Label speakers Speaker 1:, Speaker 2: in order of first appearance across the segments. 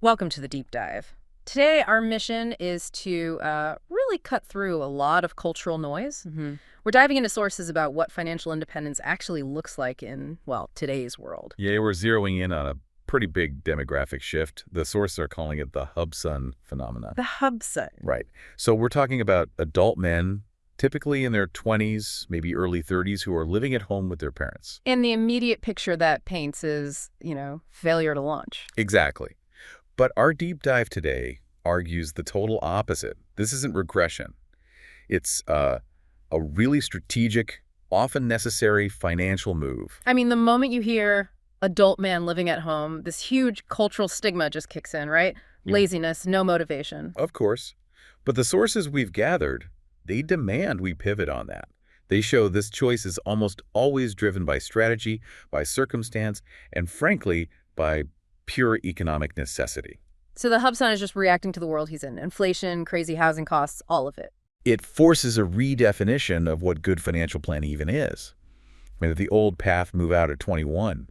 Speaker 1: Welcome to the deep dive. Today, our mission is to really cut through a lot of cultural noise. We're diving into sources about what financial independence actually looks like in, well, today's world.
Speaker 2: Yeah, we're zeroing in on a pretty big demographic shift. The sources are calling it the hubsun phenomenon.
Speaker 1: The hubsun.
Speaker 2: Right. So we're talking about adult men, typically in their 20s, maybe early 30s, who are living at home with their parents.
Speaker 1: And the immediate picture that paints is, failure to launch.
Speaker 2: Exactly. But our deep dive today argues the total opposite. This isn't regression. It's a really strategic, often necessary financial move.
Speaker 1: I mean, the moment you hear adult man living at home, this huge cultural stigma just kicks in, right? Laziness, no motivation.
Speaker 2: Of course. But the sources we've gathered, they demand we pivot on that. They show this choice is almost always driven by strategy, by circumstance, and frankly, by pure economic necessity.
Speaker 1: So the hubsun is just reacting to the world he's in. Inflation, crazy housing costs, all of it.
Speaker 2: It forces a redefinition of what good financial planning even is. I mean, the old path, move out at 21,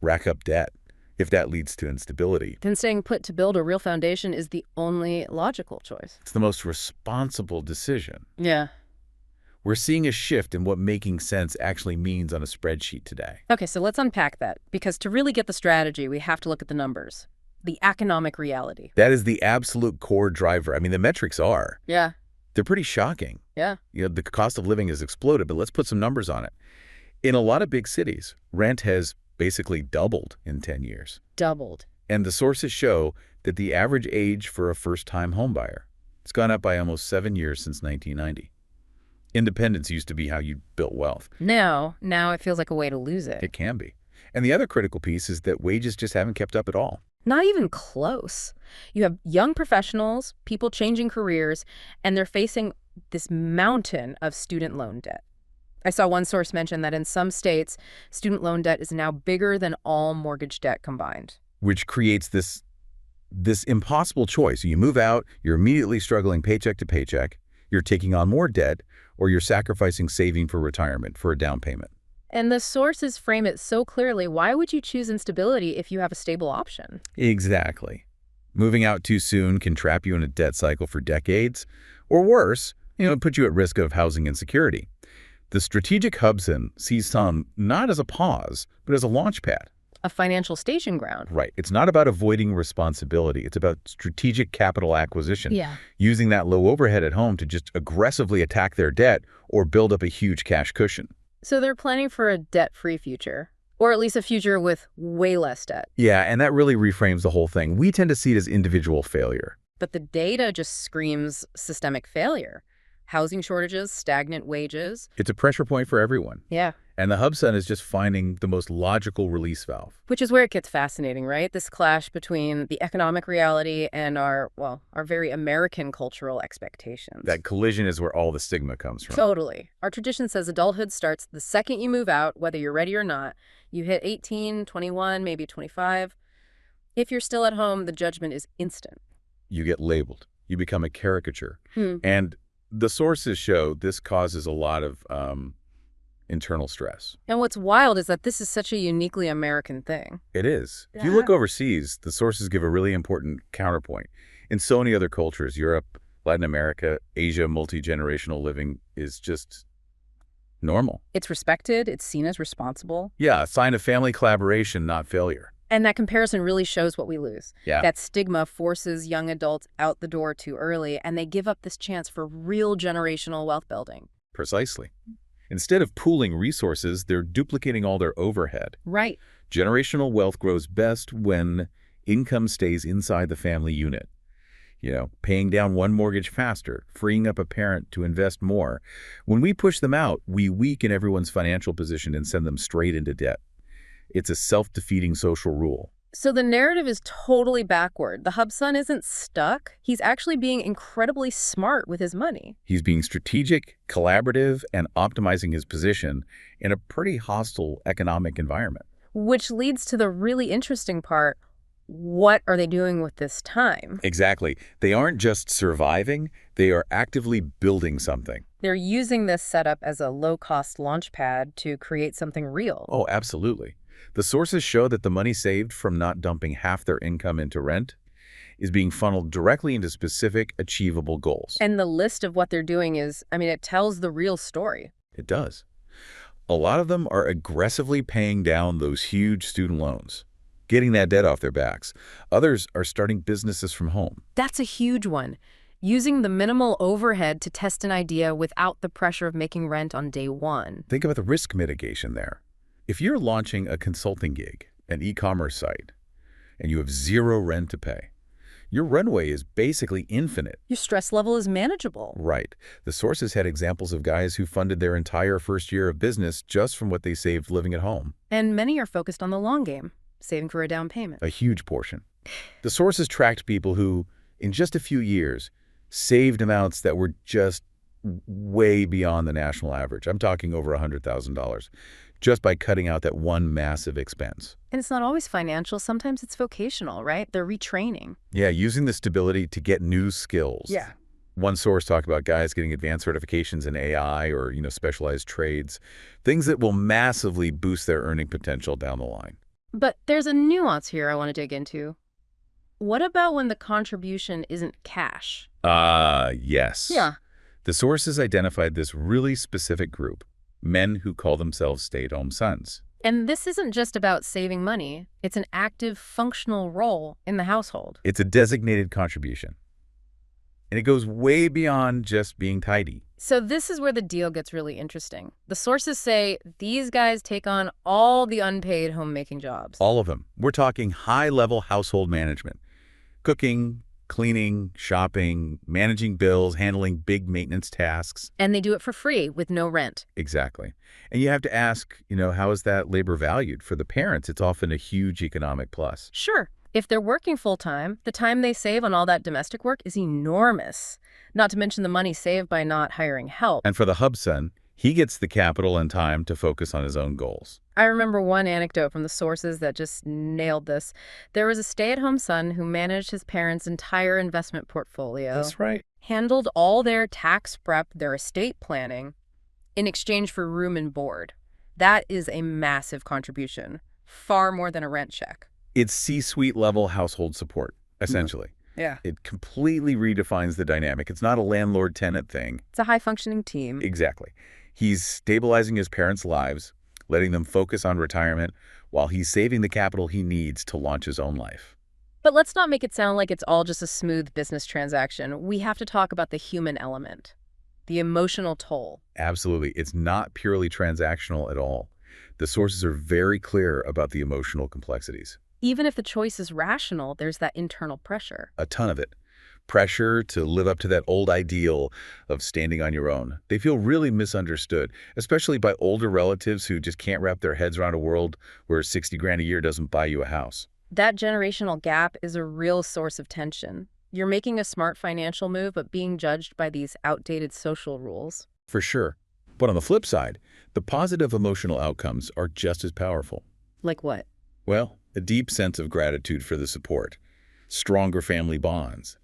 Speaker 2: rack up debt, if that leads to instability.
Speaker 1: Then staying put to build a real foundation is the only logical choice.
Speaker 2: It's the most responsible decision.
Speaker 1: Yeah.
Speaker 2: We're seeing a shift in what making sense actually means on a spreadsheet today.
Speaker 1: Okay, so let's unpack that, because to really get the strategy, we have to look at the numbers, the economic reality.
Speaker 2: That is the absolute core driver. I mean, the metrics are.
Speaker 1: Yeah.
Speaker 2: They're pretty shocking.
Speaker 1: Yeah.
Speaker 2: The cost of living has exploded, but let's put some numbers on it. In a lot of big cities, rent has basically doubled in 10 years.
Speaker 1: Doubled.
Speaker 2: And the sources show that the average age for a first-time homebuyer, it's gone up by almost 7 years since 1990. Independence used to be how you built wealth.
Speaker 1: Now it feels like a way to lose it.
Speaker 2: It can be. And the other critical piece is that wages just haven't kept up at all.
Speaker 1: Not even close. You have young professionals, people changing careers, and they're facing this mountain of student loan debt. I saw one source mention that in some states, student loan debt is now bigger than all mortgage debt combined.
Speaker 2: Which creates this impossible choice. You move out, you're immediately struggling paycheck to paycheck, you're taking on more debt, or you're sacrificing saving for retirement for a down payment.
Speaker 1: And the sources frame it so clearly. Why would you choose instability if you have a stable option?
Speaker 2: Exactly. Moving out too soon can trap you in a debt cycle for decades, or worse, put you at risk of housing insecurity. The strategic hubsun sees some not as a pause, but as a launch pad.
Speaker 1: A financial station ground.
Speaker 2: Right. It's not about avoiding responsibility. It's about strategic capital acquisition.
Speaker 1: Yeah.
Speaker 2: Using that low overhead at home to just aggressively attack their debt or build up a huge cash cushion.
Speaker 1: So they're planning for a debt-free future, or at least a future with way less debt.
Speaker 2: Yeah, and that really reframes the whole thing. We tend to see it as individual failure.
Speaker 1: But the data just screams systemic failure. Housing shortages, stagnant wages.
Speaker 2: It's a pressure point for everyone.
Speaker 1: Yeah.
Speaker 2: And the hubsun is just finding the most logical release valve.
Speaker 1: Which is where it gets fascinating, right? This clash between the economic reality and our very American cultural expectations.
Speaker 2: That collision is where all the stigma comes from.
Speaker 1: Totally. Our tradition says adulthood starts the second you move out, whether you're ready or not. You hit 18, 21, maybe 25. If you're still at home, the judgment is instant.
Speaker 2: You get labeled. You become a caricature. And the sources show this causes a lot of internal stress.
Speaker 1: And what's wild is that this is such a uniquely American thing.
Speaker 2: It is. If you look overseas, the sources give a really important counterpoint. In so many other cultures, Europe, Latin America, Asia, multi-generational living is just normal.
Speaker 1: It's respected. It's seen as responsible.
Speaker 2: Yeah, a sign of family collaboration, not failure.
Speaker 1: And that comparison really shows what we lose.
Speaker 2: Yeah.
Speaker 1: That stigma forces young adults out the door too early, and they give up this chance for real generational wealth building.
Speaker 2: Precisely. Instead of pooling resources, they're duplicating all their overhead.
Speaker 1: Right.
Speaker 2: Generational wealth grows best when income stays inside the family unit. Paying down one mortgage faster, freeing up a parent to invest more. When we push them out, we weaken everyone's financial position and send them straight into debt. It's a self-defeating social rule.
Speaker 1: So the narrative is totally backward. The hubsun isn't stuck. He's actually being incredibly smart with his money.
Speaker 2: He's being strategic, collaborative, and optimizing his position in a pretty hostile economic environment.
Speaker 1: Which leads to the really interesting part. What are they doing with this time?
Speaker 2: Exactly. They aren't just surviving, they are actively building something.
Speaker 1: They're using this setup as a low-cost launch pad to create something real.
Speaker 2: Oh, absolutely. The sources show that the money saved from not dumping half their income into rent, is being funneled directly into specific, achievable goals.
Speaker 1: And the list of what they're doing is, I mean, it tells the real story.
Speaker 2: It does. A lot of them are aggressively paying down those huge student loans, getting that debt off their backs. Others are starting businesses from home.
Speaker 1: That's a huge one. Using the minimal overhead to test an idea without the pressure of making rent on day one.
Speaker 2: Think about the risk mitigation there. If you're launching a consulting gig, an e-commerce site, and you have zero rent to pay, your runway is basically infinite.
Speaker 1: Your stress level is manageable.
Speaker 2: Right. The sources had examples of guys who funded their entire first year of business just from what they saved living at home.
Speaker 1: And many are focused on the long game, saving for a down payment.
Speaker 2: A huge portion. The sources tracked people who, in just a few years, saved amounts that were just way beyond the national average. I'm talking over $100,000, just by cutting out that one massive expense.
Speaker 1: And it's not always financial. Sometimes it's vocational, right? They're retraining.
Speaker 2: Yeah, using the stability to get new skills.
Speaker 1: Yeah.
Speaker 2: One source talked about guys getting advanced certifications in AI or, specialized trades, things that will massively boost their earning potential down the line.
Speaker 1: But there's a nuance here I want to dig into. What about when the contribution isn't cash?
Speaker 2: Yes.
Speaker 1: Yeah.
Speaker 2: The sources identified this really specific group, men who call themselves stay-at-home sons.
Speaker 1: And this isn't just about saving money. It's an active, functional role in the household.
Speaker 2: It's a designated contribution. And it goes way beyond just being tidy.
Speaker 1: So this is where the deal gets really interesting. The sources say these guys take on all the unpaid homemaking jobs.
Speaker 2: All of them. We're talking high-level household management. Cooking, cleaning, shopping, managing bills, handling big maintenance tasks.
Speaker 1: And they do it for free with no rent.
Speaker 2: Exactly. And you have to ask, how is that labor valued? For the parents, it's often a huge economic plus.
Speaker 1: Sure. If they're working full-time, the time they save on all that domestic work is enormous. Not to mention the money saved by not hiring help.
Speaker 2: And for the hub son, he gets the capital and time to focus on his own goals.
Speaker 1: I remember one anecdote from the sources that just nailed this. There was a stay-at-home son who managed his parents' entire investment portfolio.
Speaker 2: That's right.
Speaker 1: Handled all their tax prep, their estate planning, in exchange for room and board. That is a massive contribution, far more than a rent check.
Speaker 2: It's C-suite level household support, essentially.
Speaker 1: Yeah.
Speaker 2: It completely redefines the dynamic. It's not a landlord-tenant thing.
Speaker 1: It's a high-functioning team.
Speaker 2: Exactly. He's stabilizing his parents' lives, letting them focus on retirement, while he's saving the capital he needs to launch his own life.
Speaker 1: But let's not make it sound like it's all just a smooth business transaction. We have to talk about the human element, the emotional toll.
Speaker 2: Absolutely. It's not purely transactional at all. The sources are very clear about the emotional complexities.
Speaker 1: Even if the choice is rational, there's that internal pressure.
Speaker 2: A ton of it. Pressure to live up to that old ideal of standing on your own. They feel really misunderstood, especially by older relatives who just can't wrap their heads around a world where 60 grand a year doesn't buy you a house.
Speaker 1: That generational gap is a real source of tension. You're making a smart financial move, but being judged by these outdated social rules.
Speaker 2: For sure. But on the flip side, the positive emotional outcomes are just as powerful.
Speaker 1: Like what?
Speaker 2: Well, a deep sense of gratitude for the support, stronger family bonds,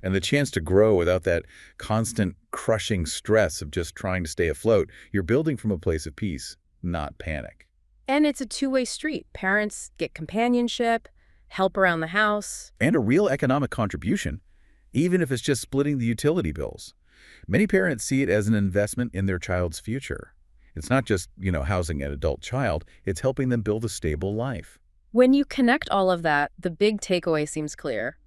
Speaker 2: and the chance to grow without that constant crushing stress of just trying to stay afloat. You're building from a place of peace, not panic.
Speaker 1: And it's a two-way street. Parents get companionship, help around the house.
Speaker 2: And a real economic contribution, even if it's just splitting the utility bills. Many parents see it as an investment in their child's future. It's not just, housing an adult child, it's helping them build a stable life.
Speaker 1: When you connect all of that, the big takeaway seems clear.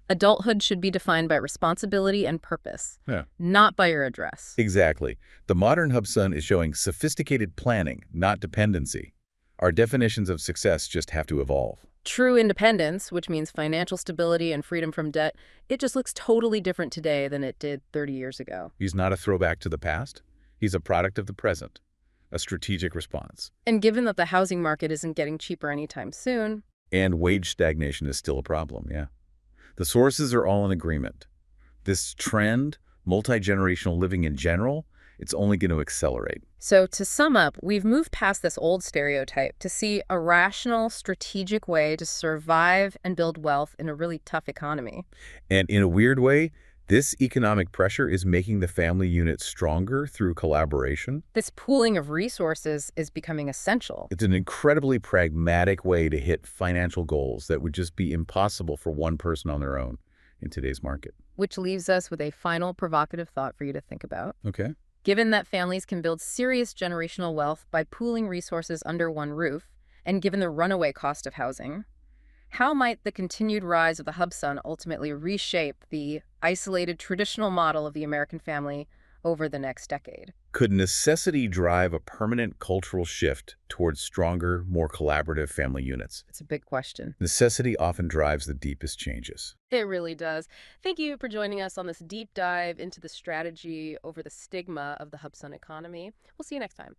Speaker 1: Adulthood should be defined by responsibility and purpose, not by your address.
Speaker 2: Exactly. The modern hub son is showing sophisticated planning, not dependency. Our definitions of success just have to evolve.
Speaker 1: True independence, which means financial stability and freedom from debt, it just looks totally different today than it did 30 years ago.
Speaker 2: He's not a throwback to the past. He's a product of the present, a strategic response.
Speaker 1: And given that the housing market isn't getting cheaper anytime soon...
Speaker 2: And wage stagnation is still a problem, yeah. The sources are all in agreement. This trend, multi-generational living in general, it's only going to accelerate.
Speaker 1: So to sum up, we've moved past this old stereotype to see a rational, strategic way to survive and build wealth in a really tough economy.
Speaker 2: And in a weird way, This economic pressure is making the family unit stronger through collaboration.
Speaker 1: This pooling of resources is becoming essential,
Speaker 2: It's an incredibly pragmatic way to hit financial goals that would just be impossible for one person on their own in today's market.
Speaker 1: which leaves us with a final provocative thought for you to think about.
Speaker 2: Okay.
Speaker 1: Given that families can build serious generational wealth by pooling resources under one roof, and given the runaway cost of housing, how might the continued rise of the hubsun ultimately reshape the isolated traditional model of the American family over the next decade?
Speaker 2: Could necessity drive a permanent cultural shift towards stronger, more collaborative family units?
Speaker 1: It's a big question.
Speaker 2: Necessity often drives the deepest changes.
Speaker 1: It really does. Thank you for joining us on this deep dive into the strategy over the stigma of the hubsun economy. We'll see you next time.